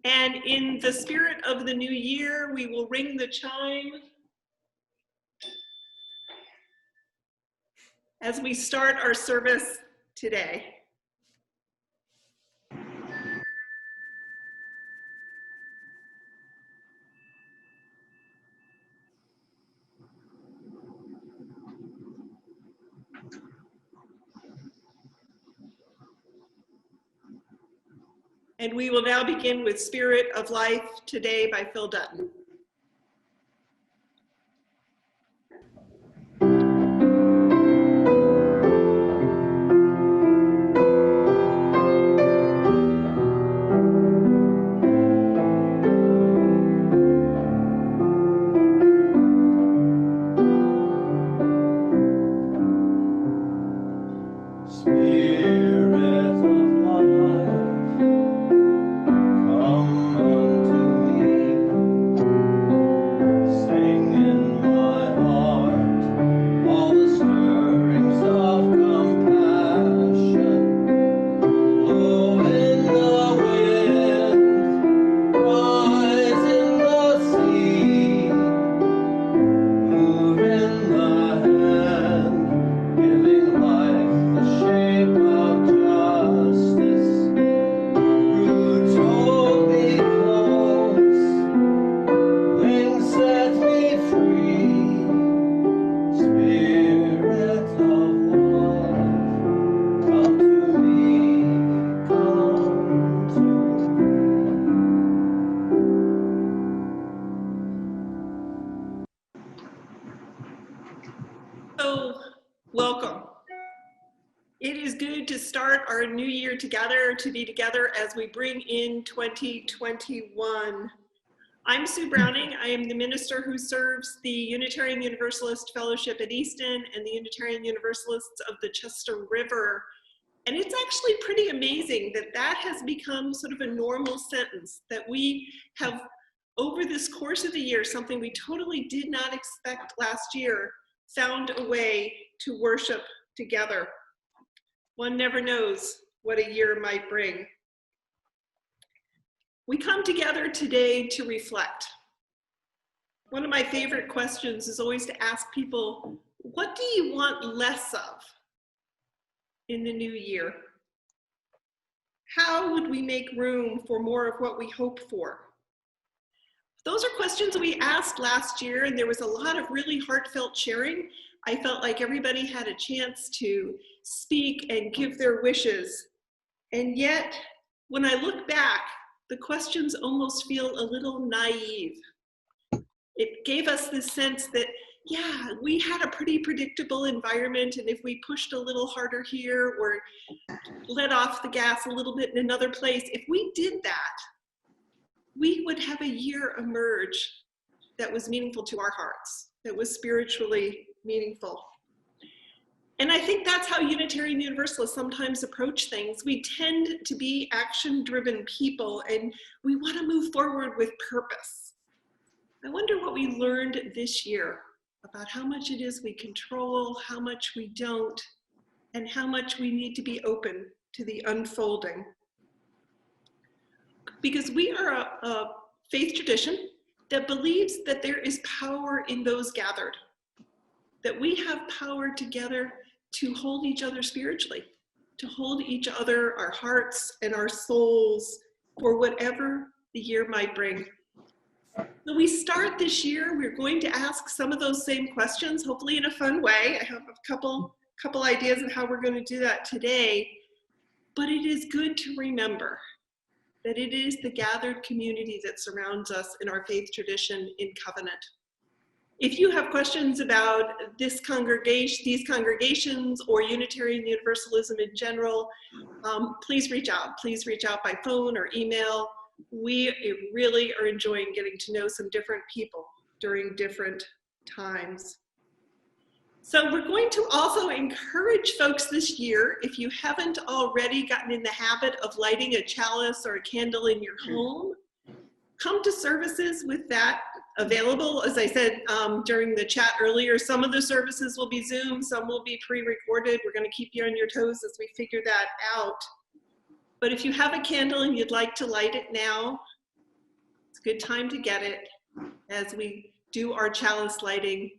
And in the spirit of the new year, we will ring the chime as we start our service today. And we will now begin with Spirit of Life Today by Phil Dutton. Welcome. It is good to start our new year together, to be together as we bring in 2021. I'm Sue Browning. I am the minister who serves the Unitarian Universalist Fellowship at Easton and the Unitarian Universalists of the Chester River. And it's actually pretty amazing that that has become sort of a normal sentence, that we have, over this course of the year, something we totally did not expect last year, found a way to worship together. One never knows what a year might bring. We come together today to reflect. One of my favorite questions is always to ask people, what do you want less of in the new year? How would we make room for more of what we hope for? Those are questions we asked last year, and there was a lot of really heartfelt sharing. I felt like everybody had a chance to speak and give their wishes. And yet, when I look back, the questions almost feel a little naive. It gave us this sense that, yeah, we had a pretty predictable environment, and if we pushed a little harder here or let off the gas a little bit in another place, if we did that, we would have a year emerge that was meaningful to our hearts, that was spiritually meaningful. And I think that's how Unitarian Universalists sometimes approach things. We tend to be action-driven people, and we want to move forward with purpose. I wonder what we learned this year about how much it is we control, how much we don't, and how much we need to be open to the unfolding. Because we are a faith tradition that believes that there is power in those gathered, that we have power together to hold each other spiritually, to hold each other, our hearts and our souls, for whatever the year might bring. So we start this year, we're going to ask some of those same questions, hopefully in a fun way. I have a couple ideas on how we're going to do that today, but it is good to remember that it is the gathered community that surrounds us in our faith tradition in covenant. If you have questions about this congregation, these congregations, or Unitarian Universalism in general, please reach out. Please reach out by phone or email. We really are enjoying getting to know some different people during different times. So we're going to also encourage folks this year, if you haven't already gotten in the habit of lighting a chalice or a candle in your home, come to services with that available. As I said during the chat earlier, some of the services will be Zoom, some will be pre-recorded. We're going to keep you on your toes as we figure that out. But if you have a candle and you'd like to light it now, good time to get it as we do our chalice lighting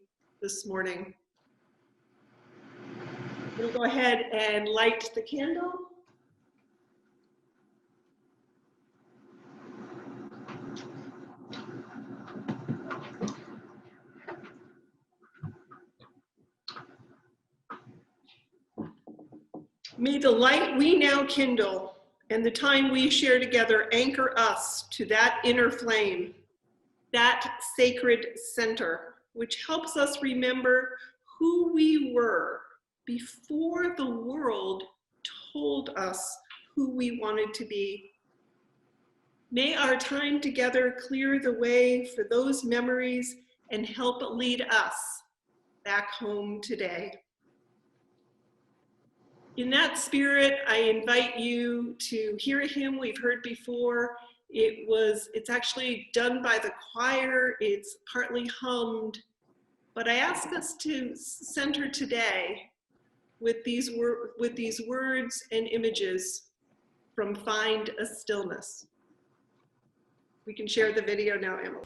this morning. We'll go ahead and light the candle. May the light we now kindle and the time we share together anchor us to that inner flame, that sacred center, which helps us remember who we were before the world told us who we wanted to be. May our time together clear the way for those memories and help lead us back home today. In that spirit, I invite you to hear a hymn we've heard before. It's actually done by the choir. It's partly hummed, but I ask us to center today with these words and images from Find a Stillness. We can share the video now, Emily.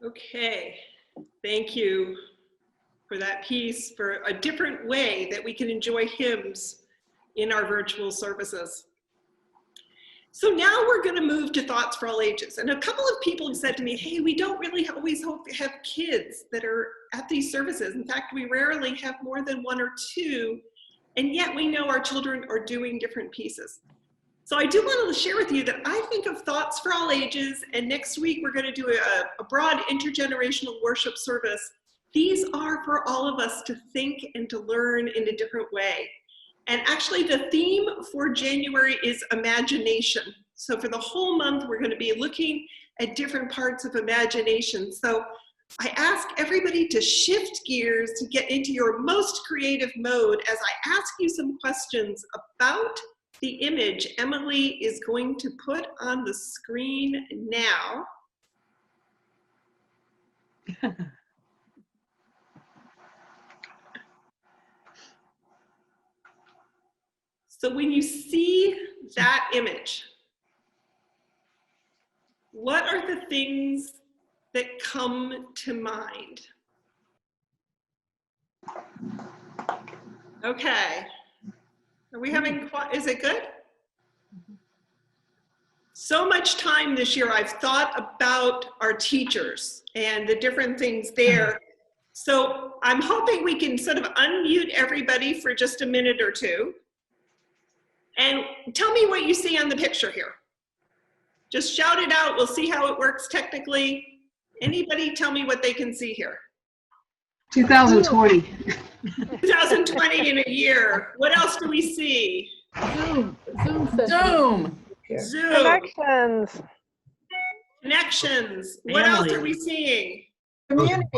Okay, thank you for that piece, for a different way that we can enjoy hymns in our virtual services. So now we're going to move to Thoughts for All Ages. And a couple of people have said to me, hey, we don't really always have kids that are at these services. In fact, we rarely have more than one or two, and yet we know our children are doing different pieces. So I do want to share with you that I think of Thoughts for All Ages, and next week we're going to do a broad intergenerational worship service. These are for all of us to think and to learn in a different way. And actually the theme for January is imagination. So for the whole month, we're going to be looking at different parts of imagination. So I ask everybody to shift gears to get into your most creative mode as I ask you some questions about the image Emily is going to put on the screen now. So when you see that image, what are the things that come to mind? Okay. Are we having, is it good? So much time this year I've thought about our teachers and the different things there. So I'm hoping we can sort of unmute everybody for just a minute or two. And tell me what you see on the picture here. Just shout it out. We'll see how it works technically. Anybody tell me what they can see here? 2020. 2020 in a year. What else do we see? Zoom. Zoom. Connections. Connections. What else are we seeing? Community.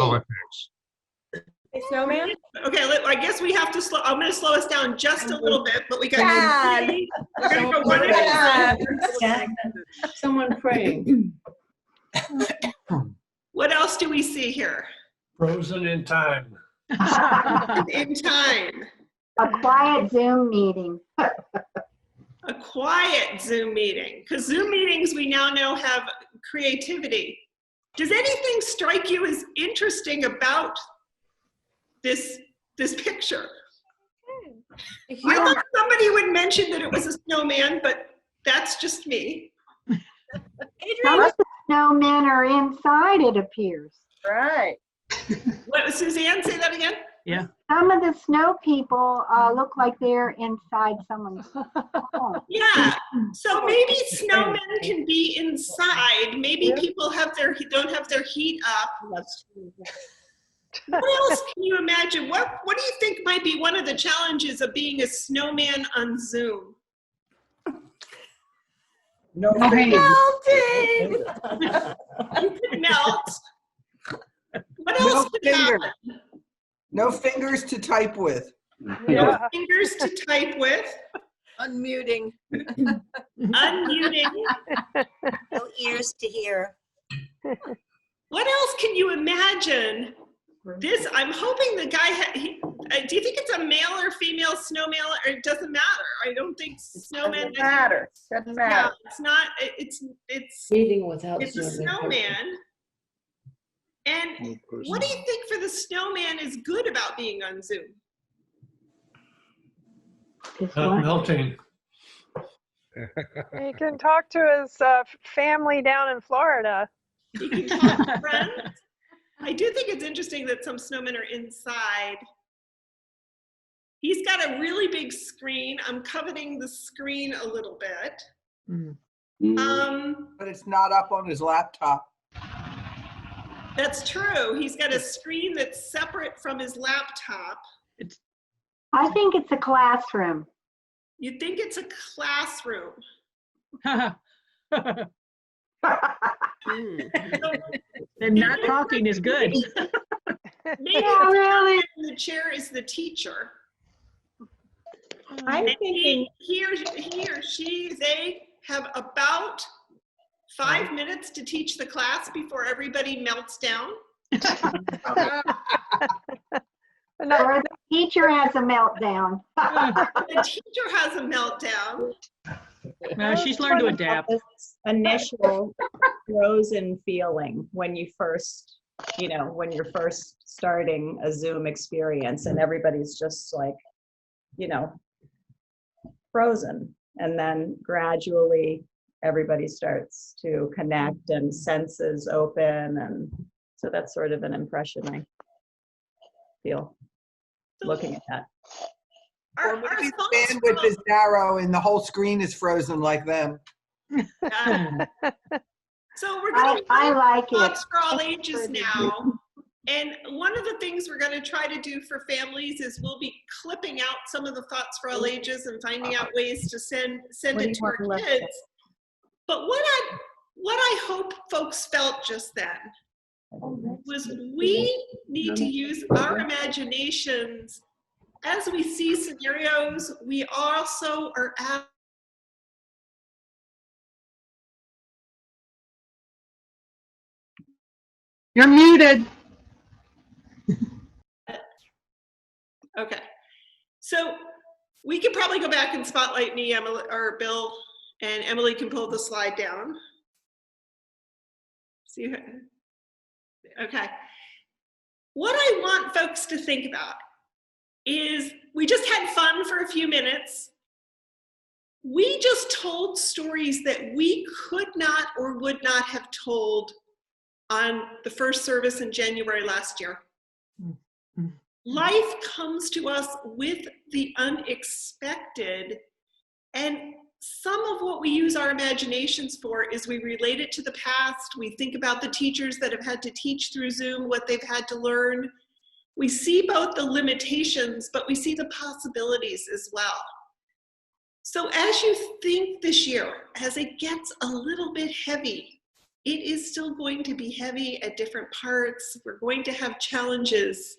A snowman? Okay, I guess we have to slow. I'm going to slow us down just a little bit, but we got Dad. to. We're going to go one at a time. Someone praying. What else do we see here? Frozen in time. In time. A quiet Zoom meeting. A quiet Zoom meeting, because Zoom meetings we now know have creativity. Does anything strike you as interesting about this picture? I thought somebody would mention that it was a snowman, but that's just me. Some of the snowmen are inside, it appears. Right. What, Suzanne, say that again? Yeah. Some of the snow people look like they're inside someone's home. Yeah, so maybe snowmen can be inside. Maybe people don't have their heat up. What else can you imagine? What do you think might be one of the challenges of being a snowman on Zoom? Melting. You could melt. What else could happen? No fingers to type with. No fingers to type with. Unmuting. Unmuting. No ears to hear. What else can you imagine? This, I'm hoping the guy, do you think it's a male or female snowman, or it doesn't matter? I don't think snowman. Doesn't matter. Doesn't matter. No, it's not, it's Meeting without a snowman. And what do you think for the snowman is good about being on Zoom? Not melting. He can talk to his family down in Florida. He can talk to friends. I do think it's interesting that some snowmen are inside. He's got a really big screen. I'm coveting the screen a little bit. But it's not up on his laptop. That's true. He's got a screen that's separate from his laptop. I think it's a classroom. You'd think it's a classroom. And not talking is good. Maybe Yeah, really. the chair is the teacher. I'm And thinking, he or she, they have about 5 minutes to teach the class before everybody melts down. Or the teacher has a meltdown. The teacher has a meltdown. She's learned to adapt. This initial frozen feeling when you first, when you're first starting a Zoom experience and everybody's just like, frozen. And then gradually everybody starts to connect and senses open. And so that's sort of an impression I feel looking at that. Or maybe the bandwidth is narrow and the whole screen is frozen like them. So we're going to I like it. thoughts for all ages now. And one of the things we're going to try to do for families is we'll be clipping out some of the thoughts for all ages and finding out ways to send it to our kids. But what I hope folks felt just then was we need to use our imaginations as we see scenarios. We also are at You're muted. okay. So we could probably go back and spotlight me, Emily, or Bill, and Emily can pull the slide down. See, okay. What I want folks to think about is we just had fun for a few minutes. We just told stories that we could not or would not have told on the first service in January last year. Life comes to us with the unexpected, and some of what we use our imaginations for is we relate it to the past. We think about the teachers that have had to teach through Zoom, what they've had to learn. We see both the limitations, but we see the possibilities as well. So as you think this year, as it gets a little bit heavy, it is still going to be heavy at different parts. We're going to have challenges.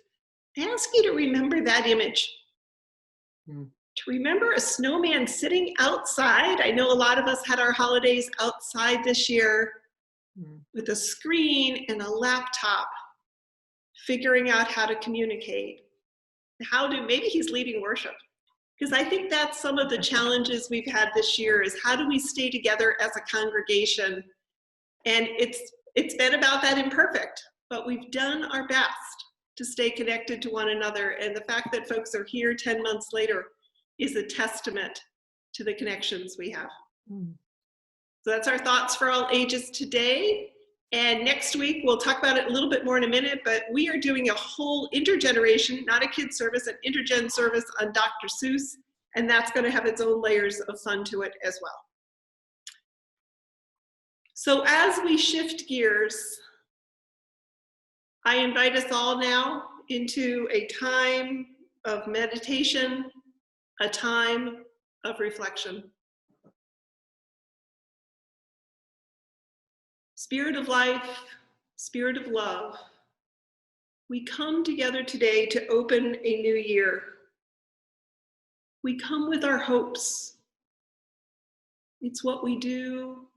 I ask you to remember that image. To remember a snowman sitting outside. I know a lot of us had our holidays outside this year with a screen and a laptop, figuring out how to communicate. Maybe he's leading worship. Because I think that's some of the challenges we've had this year is how do we stay together as a congregation? And it's been about that imperfect, but we've done our best to stay connected to one another. And the fact that folks are here 10 months later is a testament to the connections we have. So that's our thoughts for all ages today. And next week, we'll talk about it a little bit more in a minute, but we are doing a whole intergeneration, not a kid service, an intergen service on Dr. Seuss, and that's going to have its own layers of fun to it as well. So as we shift gears, I invite us all now into a time of meditation, a time of reflection. Spirit of life, spirit of love, we come together today to open a new year. We come with our hopes. It's what we do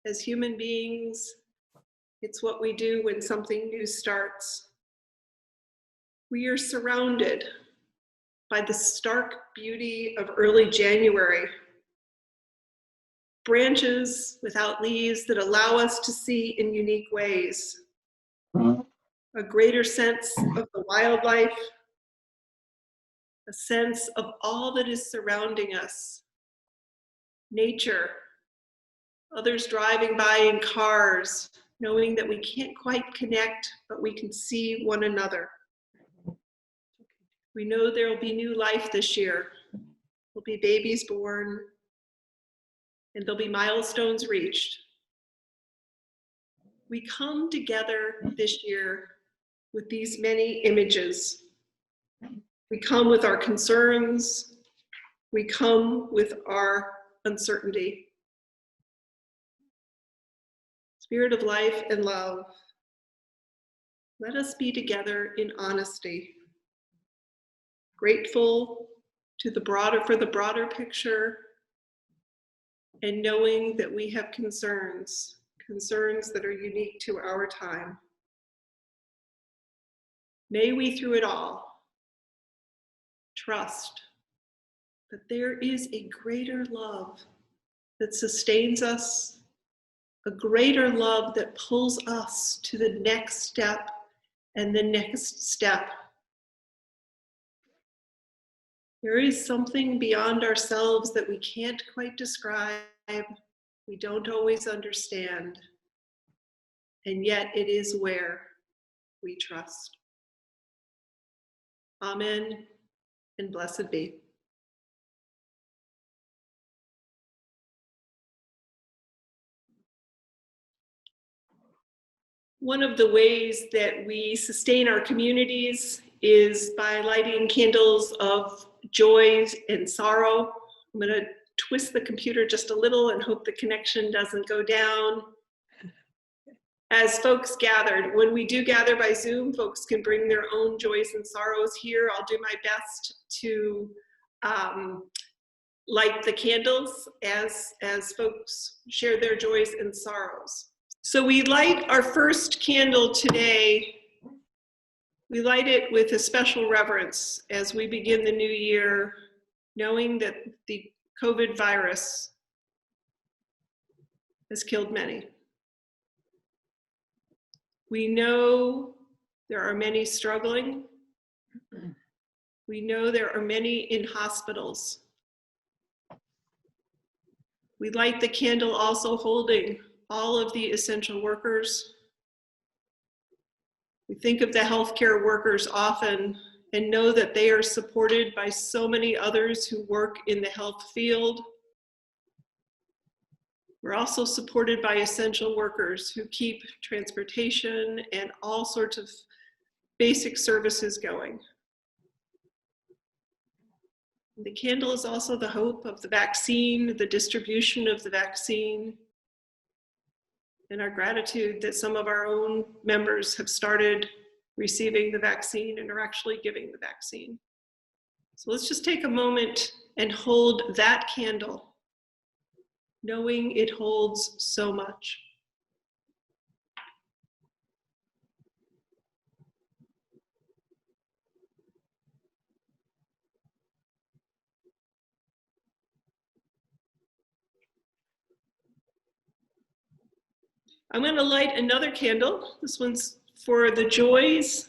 as human beings. It's what we do when something new starts. We are surrounded by the stark beauty of early January. Branches without leaves that allow us to see in unique ways. A greater sense of the wildlife, a sense of all that is surrounding us. Nature, others driving by in cars, knowing that we can't quite connect, but we can see one another. We know there will be new life this year. There'll be babies born, and there'll be milestones reached. We come together this year with these many images. We come with our concerns. We come with our uncertainty. Spirit of life and love, let us be together in honesty, grateful for the broader picture, and knowing that we have concerns that are unique to our time. May we, through it all, trust that there is a greater love that sustains us, a greater love that pulls us to the next step and the next step. There is something beyond ourselves that we can't quite describe. We don't always understand, and yet it is where we trust. Amen, and blessed be. One of the ways that we sustain our communities is by lighting candles of joy and sorrow. I'm going to twist the computer just a little and hope the connection doesn't go down. As folks gathered, when we do gather by Zoom, folks can bring their own joys and sorrows here. I'll do my best to light the candles as folks share their joys and sorrows. So we light our first candle today. We light it with a special reverence as we begin the new year, knowing that the COVID virus has killed many. We know there are many struggling. We know there are many in hospitals. We light the candle also holding all of the essential workers. We think of the healthcare workers often and know that they are supported by so many others who work in the health field. We're also supported by essential workers who keep transportation and all sorts of basic services going. The candle is also the hope of the vaccine, the distribution of the vaccine, and our gratitude that some of our own members have started receiving the vaccine and are actually giving the vaccine. So let's just take a moment and hold that candle, knowing it holds so much. I'm going to light another candle. This one's for the joys.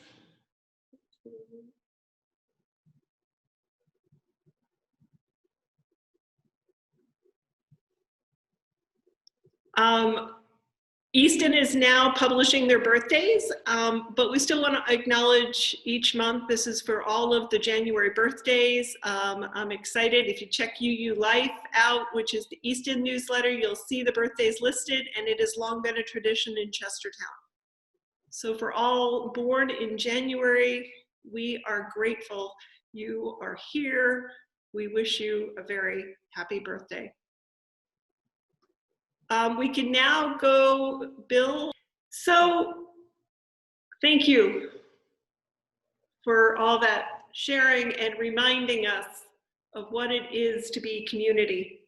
Easton is now publishing their birthdays, but we still want to acknowledge each month. This is for all of the January birthdays. I'm excited. If you check UU Life out, which is the Easton newsletter, you'll see the birthdays listed, and it has long been a tradition in Chestertown. So for all born in January, we are grateful you are here. We wish you a very happy birthday. We can now go, Bill. So thank you for all that sharing and reminding us of what it is to be community.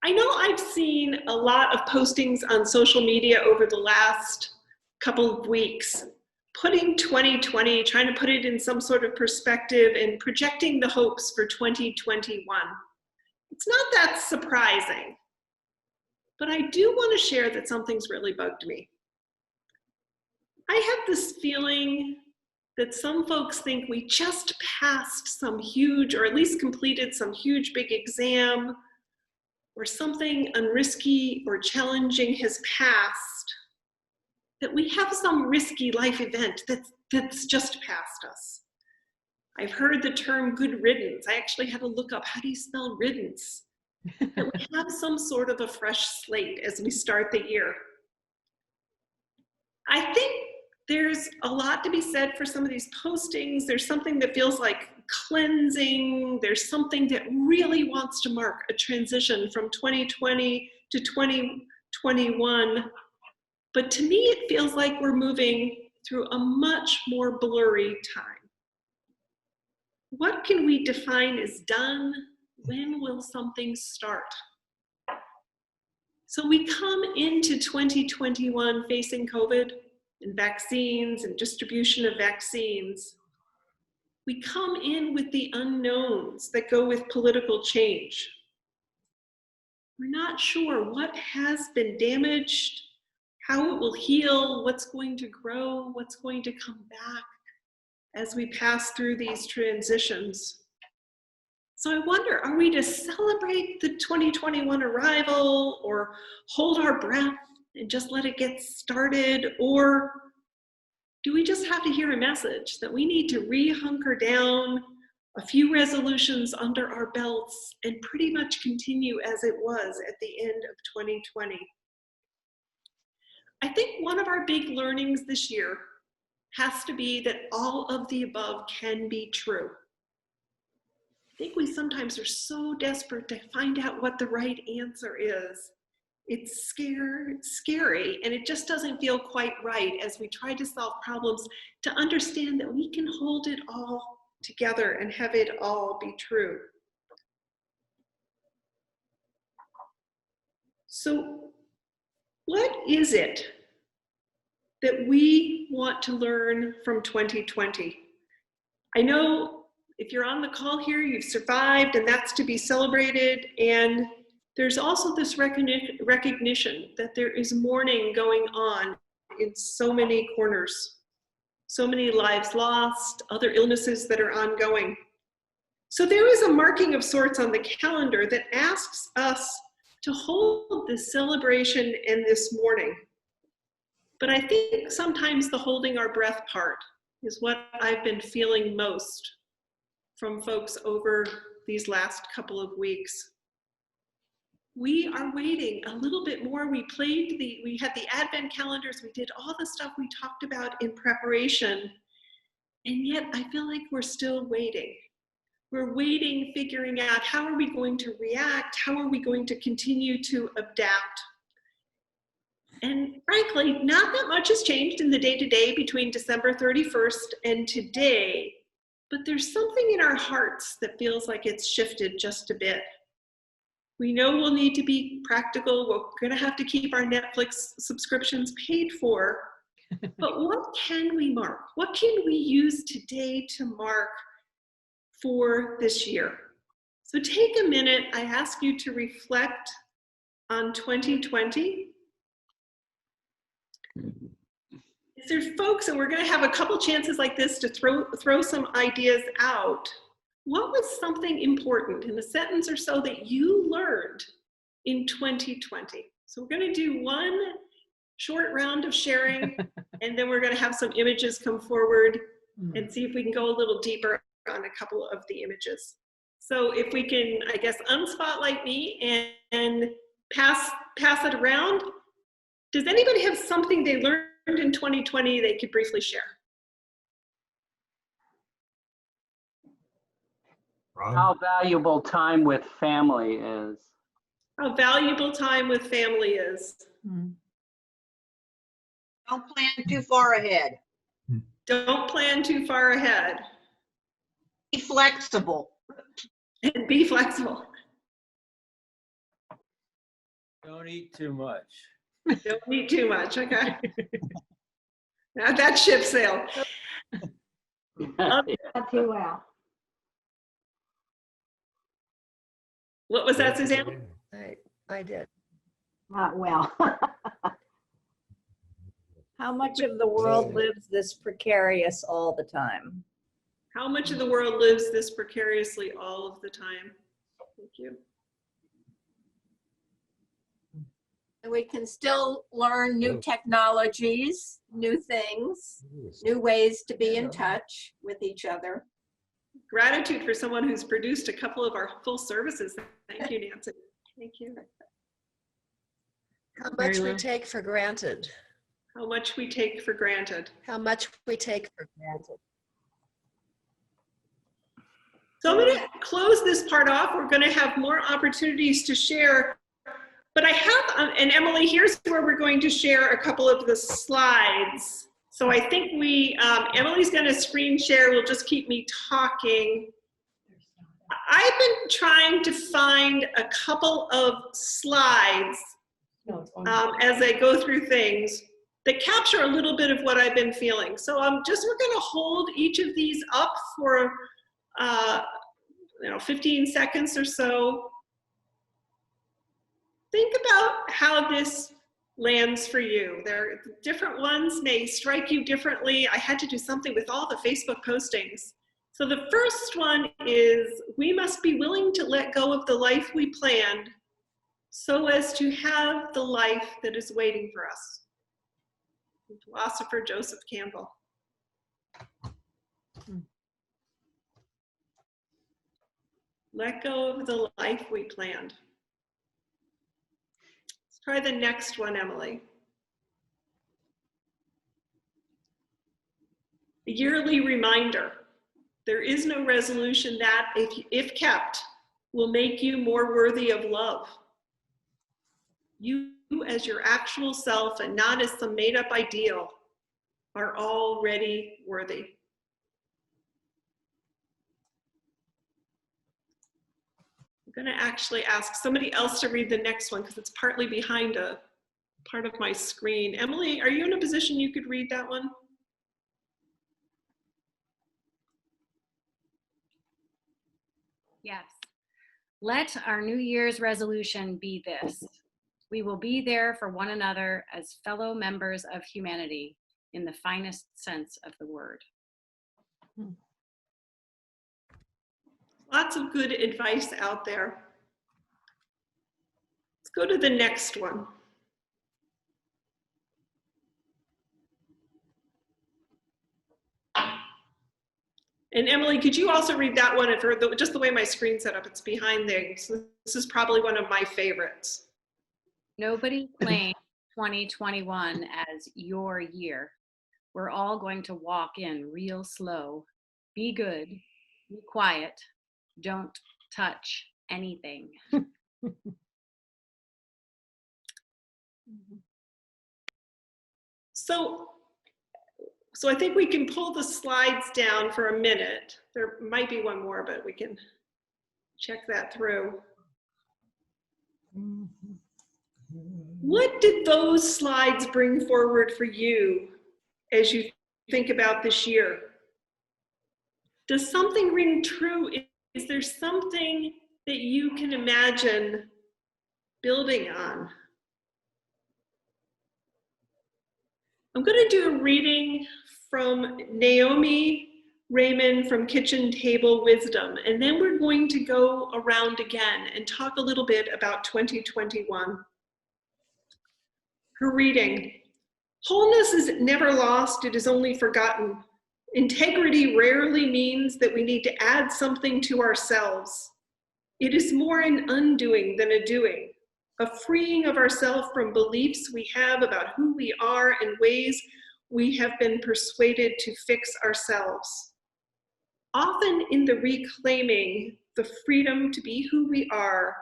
I know I've seen a lot of postings on social media over the last couple of weeks, putting 2020, trying to put it in some sort of perspective and projecting the hopes for 2021. It's not that surprising. But I do want to share that something's really bugged me. I have this feeling that some folks think we just passed some huge, or at least completed some huge big exam, or something unrisky or challenging has passed, that we have some risky life event that's just past us. I've heard the term good riddance. I actually had to look up, how do you spell riddance? That we have some sort of a fresh slate as we start the year. I think there's a lot to be said for some of these postings. There's something that feels like cleansing. There's something that really wants to mark a transition from 2020 to 2021. But to me, it feels like we're moving through a much more blurry time. What can we define as done? When will something start? So we come into 2021 facing COVID and vaccines and distribution of vaccines. We come in with the unknowns that go with political change. We're not sure what has been damaged, how it will heal, what's going to grow, what's going to come back as we pass through these transitions. So I wonder, are we to celebrate the 2021 arrival or hold our breath and just let it get started? Or do we just have to hear a message that we need to re-hunker down, a few resolutions under our belts, and pretty much continue as it was at the end of 2020? I think one of our big learnings this year has to be that all of the above can be true. I think we sometimes are so desperate to find out what the right answer is. It's scary, and it just doesn't feel quite right as we try to solve problems to understand that we can hold it all together and have it all be true. So what is it that we want to learn from 2020? I know if you're on the call here, you've survived, and that's to be celebrated. And there's also this recognition that there is mourning going on in so many corners, so many lives lost, other illnesses that are ongoing. So there is a marking of sorts on the calendar that asks us to hold this celebration and this mourning. But I think sometimes the holding our breath part is what I've been feeling most from folks over these last couple of weeks. We are waiting a little bit more. We had the Advent calendars, we did all the stuff we talked about in preparation, and yet I feel like we're still waiting. We're waiting, figuring out how are we going to react? How are we going to continue to adapt? And frankly, not that much has changed in the day-to-day between December 31st and today, but there's something in our hearts that feels like it's shifted just a bit. We know we'll need to be practical. We're gonna have to keep our Netflix subscriptions paid for, but what can we mark? What can we use today to mark for this year? So take a minute. I ask you to reflect on 2020. Is there folks, and we're going to have a couple chances like this to throw some ideas out. What was something important in a sentence or so that you learned in 2020? So we're going to do one short round of sharing, and then we're going to have some images come forward and see if we can go a little deeper on a couple of the images. So if we can, I guess, unspotlight me and pass it around. Does anybody have something they learned in 2020 they could briefly share? How valuable time with family is. How valuable time with family is. Don't plan too far ahead. Don't plan too far ahead. Be flexible. And be flexible. Don't eat too much. Don't eat too much, okay. Now that ship sailed. Not too well. What was that, Suzanne? I did. Not well. How much of the world lives this precarious all the time? How much of the world lives this precariously all of the time? Thank you. And we can still learn new technologies, new things, new ways to be in touch with each other. Gratitude for someone who's produced a couple of our full services. Thank you, Nancy. Thank you. How much we take for granted. How much we take for granted. How much we take for granted. So I'm going to close this part off. We're going to have more opportunities to share. But I have, and Emily, here's where we're going to share a couple of the slides. So I think Emily's going to screen share. We'll just keep me talking. I've been trying to find a couple of slides as I go through things that capture a little bit of what I've been feeling. So we're going to hold each of these up for 15 seconds or so. Think about how this lands for you. Different ones may strike you differently. I had to do something with all the Facebook postings So the first one is, we must be willing to let go of the life we planned so as to have the life that is waiting for us. Philosopher Joseph Campbell. Let go of the life we planned. Let's try the next one, Emily. A yearly reminder. There is no resolution that, if kept, will make you more worthy of love. You as your actual self and not as some made up ideal are already worthy. I'm going to actually ask somebody else to read the next one because it's partly behind a part of my screen. Emily, are you in a position you could read that one? Yes. Let our New Year's resolution be this: we will be there for one another as fellow members of humanity in the finest sense of the word. Lots of good advice out there. Let's go to the next one. And Emily, could you also read that one? For just the way my screen's set up, it's behind things. So this is probably one of my favorites. Nobody claims 2021 as your year. We're all going to walk in real slow. Be good, be quiet, don't touch anything. So I think we can pull the slides down for a minute. There might be one more, but we can check that through. What did those slides bring forward for you as you think about this year? Does something ring true? Is there something that you can imagine building on? I'm going to do a reading from Naomi Raymond from Kitchen Table Wisdom, and then we're going to go around again and talk a little bit about 2021. Her reading: wholeness is never lost, it is only forgotten. Integrity rarely means that we need to add something to ourselves. It is more an undoing than a doing, a freeing of ourselves from beliefs we have about who we are and ways we have been persuaded to fix ourselves. Often in the reclaiming the freedom to be who we are,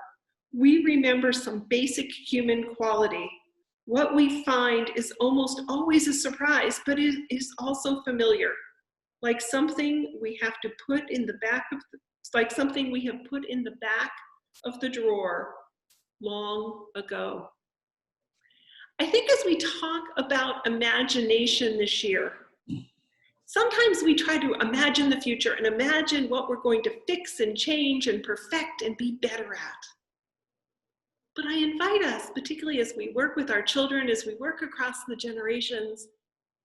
we remember some basic human quality. What we find is almost always a surprise, but it is also familiar, like something we have to put in the back of like something we have put in the back of the drawer long ago. I think as we talk about imagination this year, sometimes we try to imagine the future and imagine what we're going to fix and change and perfect and be better at. But I invite us, particularly as we work with our children, as we work across the generations,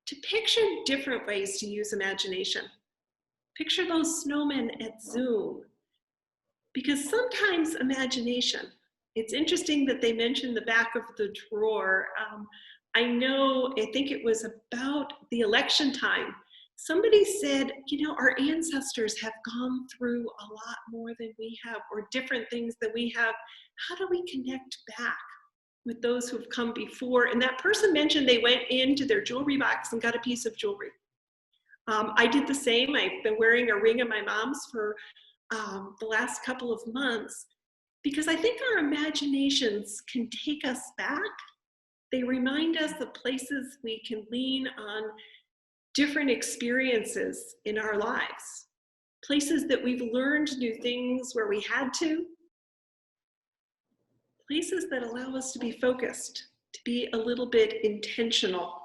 to picture different ways to use imagination. Picture those snowmen at Zoom. Because sometimes imagination, it's interesting that they mentioned the back of the drawer. I think it was about the election time. Somebody said, you know, our ancestors have gone through a lot more than we have, or different things than we have. How do we connect back with those who have come before? And that person mentioned they went into their jewelry box and got a piece of jewelry. I did the same. I've been wearing a ring of my mom's for the last couple of months, because I think our imaginations can take us back. They remind us of places we can lean on different experiences in our lives, places that we've learned new things where we had to, places that allow us to be focused, to be a little bit intentional.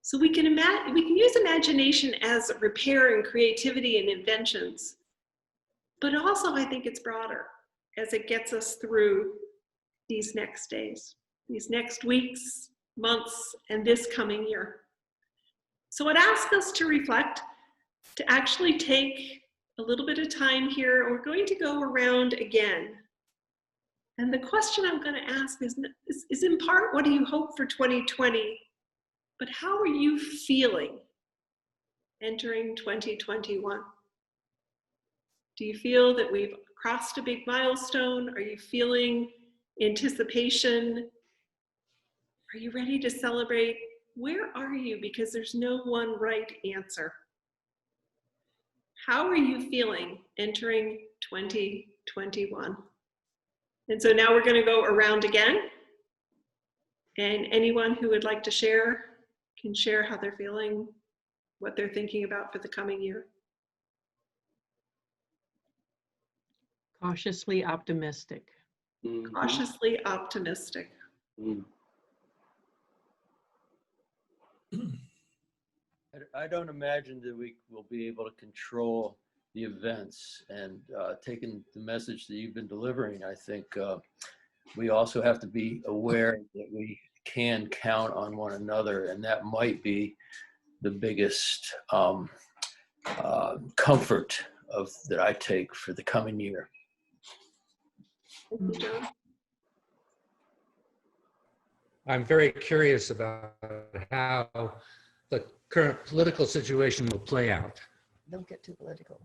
So we can use imagination as repair and creativity and inventions, but also I think it's broader as it gets us through these next days, these next weeks, months, and this coming year. So I'd ask us to reflect, to actually take a little bit of time here. We're going to go around again. And the question I'm going to ask is in part, what do you hope for 2020? But how are you feeling entering 2021? Do you feel that we've crossed a big milestone? Are you feeling anticipation? Are you ready to celebrate? Where are you? Because there's no one right answer. How are you feeling entering 2021? And so now we're going to go around again. And anyone who would like to share can share how they're feeling, what they're thinking about for the coming year. Cautiously optimistic. Cautiously optimistic. I don't imagine that we will be able to control the events, and taking the message that you've been delivering, I think we also have to be aware that we can count on one another, and that might be the biggest comfort that I take for the coming year. Thank you, John. I'm very curious about how the current political situation will play out. Don't get too political.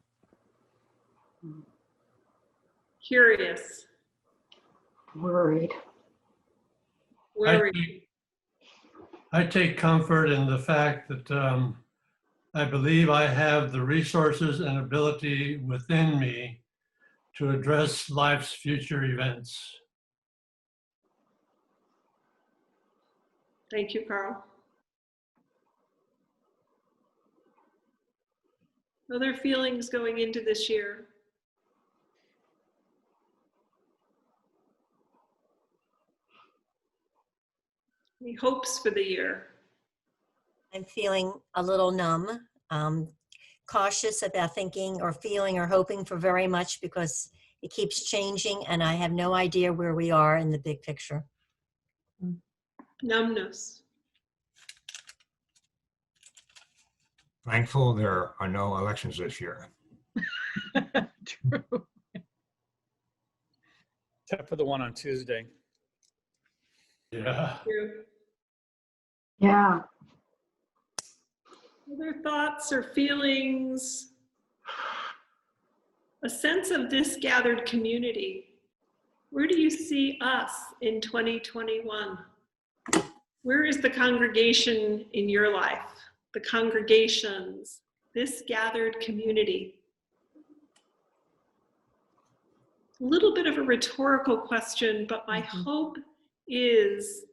Curious. Worried. Worried. I take comfort in the fact that I believe I have the resources and ability within me to address life's future events. Thank you, Carl. Other feelings going into this year? Any hopes for the year? I'm feeling a little numb, cautious about thinking or feeling or hoping for very much because it keeps changing and I have no idea where we are in the big picture. Numbness. Thankful there are no elections this year. True. Except for the one on Tuesday. Yeah. Yeah. Other thoughts or feelings? A sense of this gathered community. Where do you see us in 2021? Where is the congregation in your life? The congregations, this gathered community. A little bit of a rhetorical question, but my hope is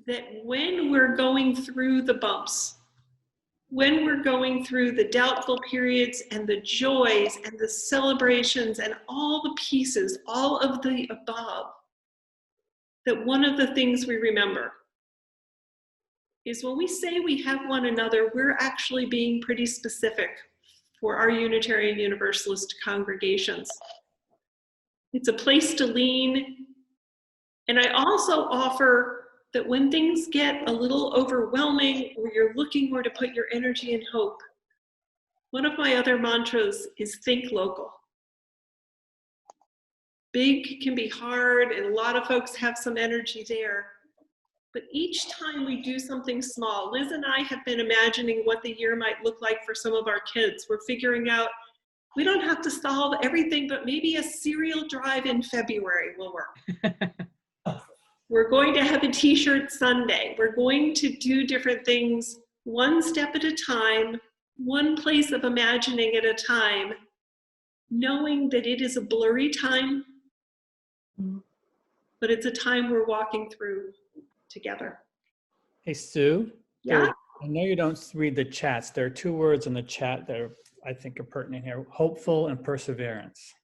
that when we're going through the bumps, when we're going through the doubtful periods and the joys and the celebrations and all the pieces, all of the above, that one of the things we remember is when we say we have one another, we're actually being pretty specific for our Unitarian Universalist congregations. It's a place to lean. And I also offer that when things get a little overwhelming or you're looking where to put your energy and hope, one of my other mantras is think local. Big can be hard and a lot of folks have some energy there. But each time we do something small, Liz and I have been imagining what the year might look like for some of our kids. We're figuring out we don't have to solve everything, but maybe a cereal drive in February will work. We're going to have a t-shirt Sunday. We're going to do different things one step at a time, one place of imagining at a time, knowing that it is a blurry time, but it's a time we're walking through together. Hey, Sue. Yeah? I know you don't read the chats. There are two words in the chat that are, I think are pertinent here: hopeful and perseverance.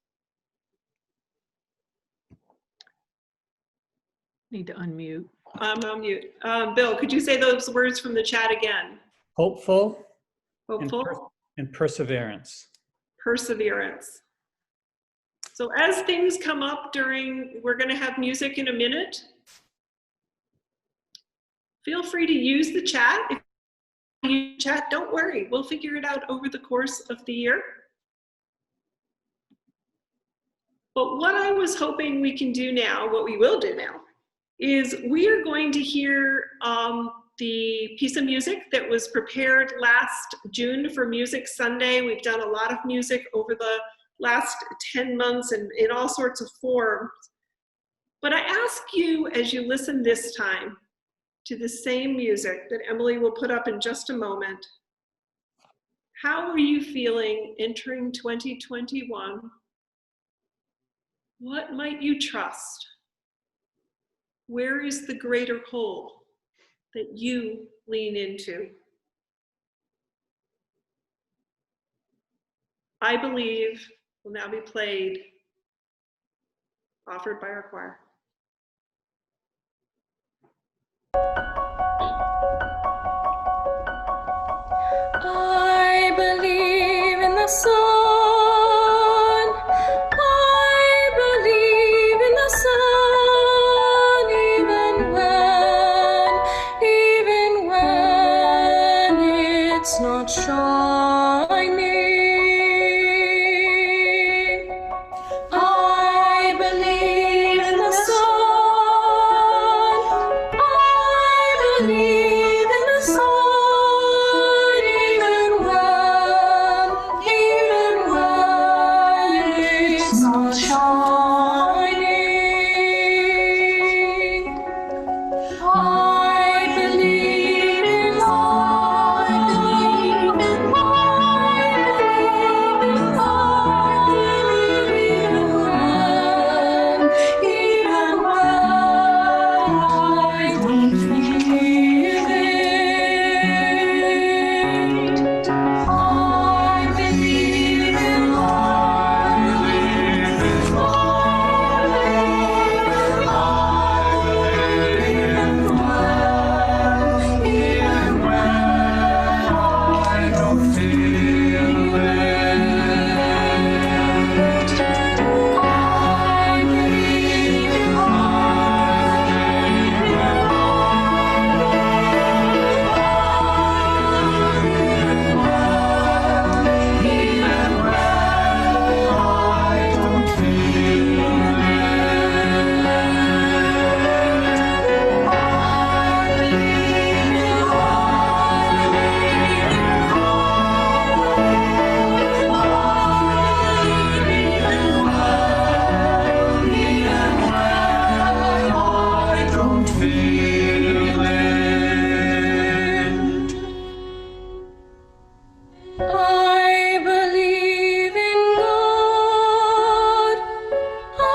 Need to unmute. I'm on mute. Bill, could you say those words from the chat again? Hopeful, Hopeful. and perseverance. Perseverance. So as things come up we're going to have music in a minute. Feel free to use the chat if use chat, don't worry. We'll figure it out over the course of the year. But what I was hoping we can do now, what we will do now, is we are going to hear the piece of music that was prepared last June for Music Sunday. We've done a lot of music over the last 10 months and in all sorts of forms. But I ask you, as you listen this time to the same music that Emily will put up in just a moment, how are you feeling entering 2021? What might you trust? Where is the greater whole that you lean into? I Believe will now be played, offered by our choir. I believe in the sun. I believe in the sun, even when it's not shining. I believe in the sun. I believe in the sun, even when it's not shining. I believe in light. I believe in even when I don't feel it. I believe in I believe in God. I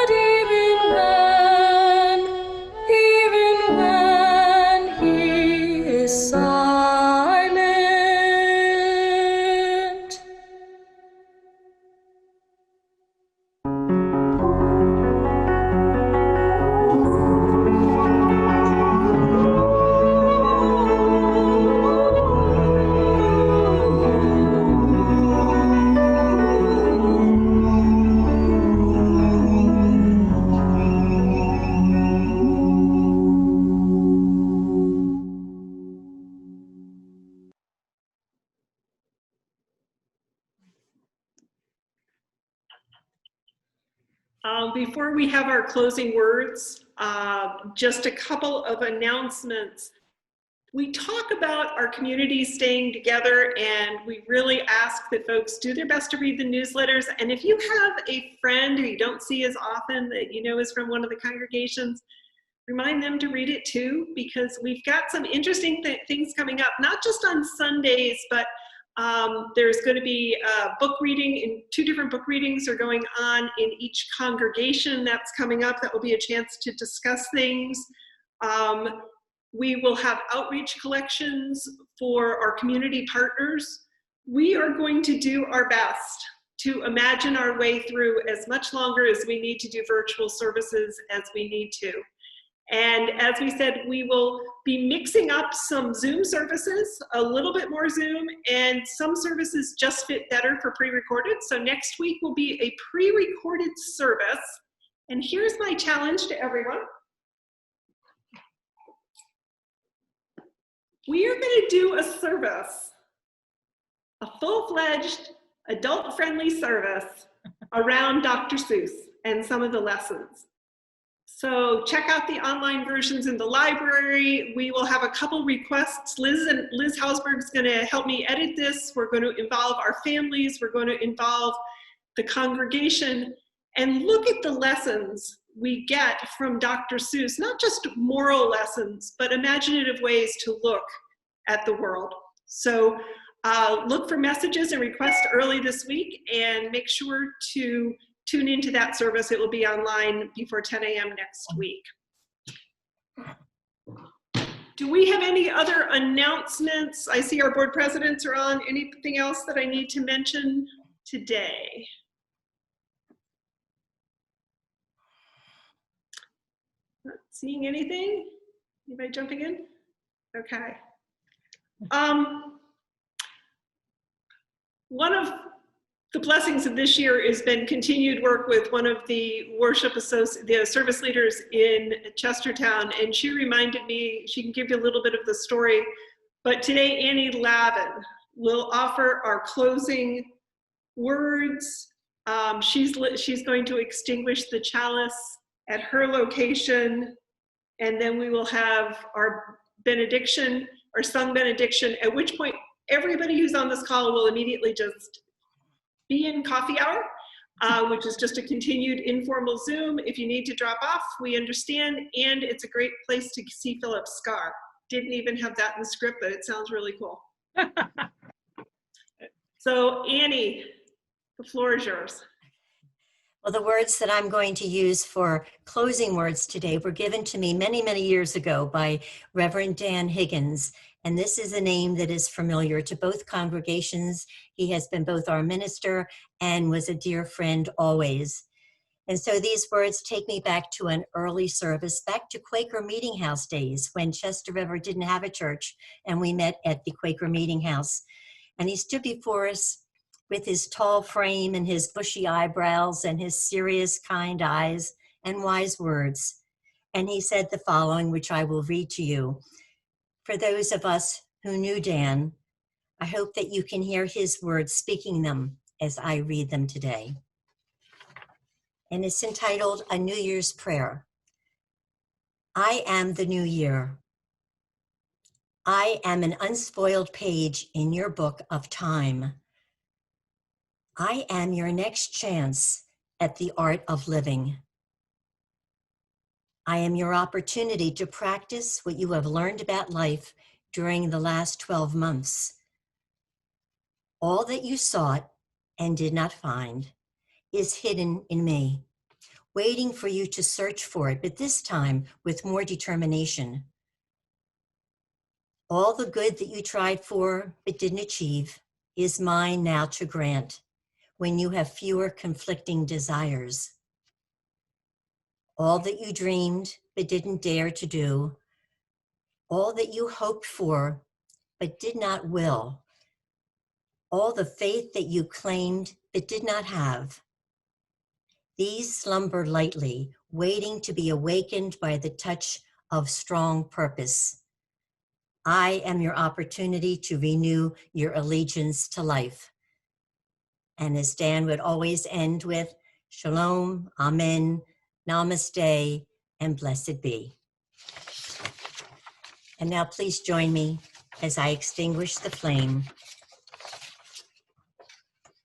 believe in God, even when He is silent. Before we have our closing words, just a couple of announcements. We talk about our community staying together, and we really ask that folks do their best to read the newsletters. And if you have a friend who you don't see as often that you know is from one of the congregations, remind them to read it too, because we've got some interesting things coming up, not just on Sundays, but there's going to be a book reading, and 2 different book readings are going on in each congregation that's coming up. That will be a chance to discuss things. We will have outreach collections for our community partners. We are going to do our best to imagine our way through as much longer as we need to do virtual services as we need to. And as we said, we will be mixing up some Zoom services, a little bit more Zoom, and some services just fit better for pre-recorded. So next week will be a pre-recorded service. And here's my challenge to everyone. we are going to do a service, a full-fledged, adult-friendly service around Dr. Seuss and some of the lessons. So check out the online versions in the library. We will have a couple requests. Liz Hausberg's going to help me edit this. We're going to involve our families. We're going to involve the congregation and look at the lessons we get from Dr. Seuss, not just moral lessons, but imaginative ways to look at the world. So look for messages and requests early this week and make sure to tune into that service. It will be online before 10 a.m. next week. Do we have any other announcements? I see our board presidents are on. Anything else that I need to mention today? Not seeing anything? Anybody jumping in? Okay. One of the blessings of this year has been continued work with one of the the service leaders in Chestertown, and she reminded me, she can give you a little bit of the story, but today Annie Lavin will offer our closing words. She's going to extinguish the chalice at her location, and then we will have our benediction, our sung benediction, at which point everybody who's on this call will immediately just be in coffee hour, which is just a continued informal Zoom. If you need to drop off, we understand, and it's a great place to see Philip's scar. Didn't even have that in the script, but it sounds really cool. So Annie, the floor is yours. Well, the words that I'm going to use for closing words today were given to me many, many years ago by Reverend Dan Higgins. And this is a name that is familiar to both congregations. He has been both our minister and was a dear friend always. And so these words take me back to an early service, back to Quaker Meeting House days when Chester River didn't have a church and we met at the Quaker Meeting House. And he stood before us with his tall frame and his bushy eyebrows and his serious, kind eyes and wise words. And he said the following, which I will read to you. For those of us who knew Dan, I hope that you can hear his words speaking them as I read them today. And it's entitled A New Year's Prayer. I am the new year. I am an unspoiled page in your book of time. I am your next chance at the art of living. I am your opportunity to practice what you have learned about life during the last 12 months. All that you sought and did not find is hidden in me, waiting for you to search for it, but this time with more determination. All the good that you tried for but didn't achieve is mine now to grant when you have fewer conflicting desires. All that you dreamed but didn't dare to do, all that you hoped for but did not will, all the faith that you claimed but did not have, these slumber lightly, waiting to be awakened by the touch of strong purpose. I am your opportunity to renew your allegiance to life. And as Dan would always end with, Shalom, Amen, Namaste, and blessed be. And now please join me as I extinguish the flame.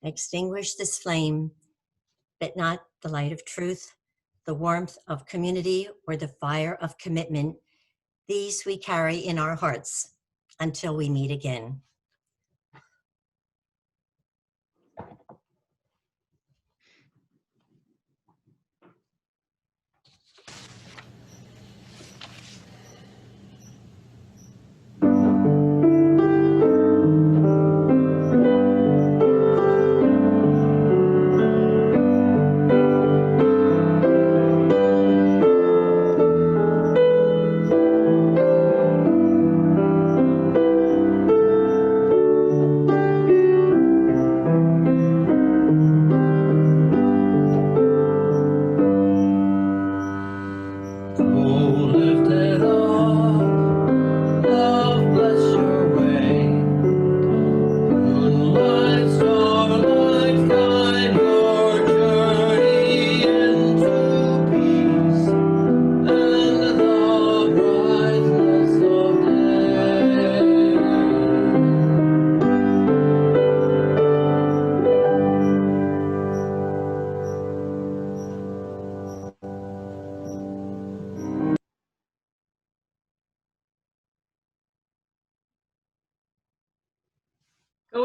Extinguish this flame, but not the light of truth, the warmth of community, or the fire of commitment. These we carry in our hearts until we meet again.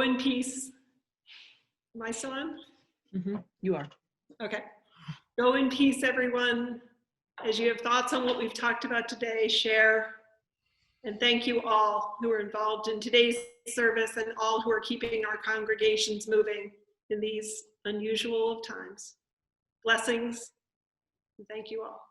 in peace. Am I still on? You are. Okay. Go in peace, everyone. As you have thoughts on what we've talked about today, share. And thank you all who are involved in today's service and all who are keeping our congregations moving in these unusual of times. Blessings, and thank you all.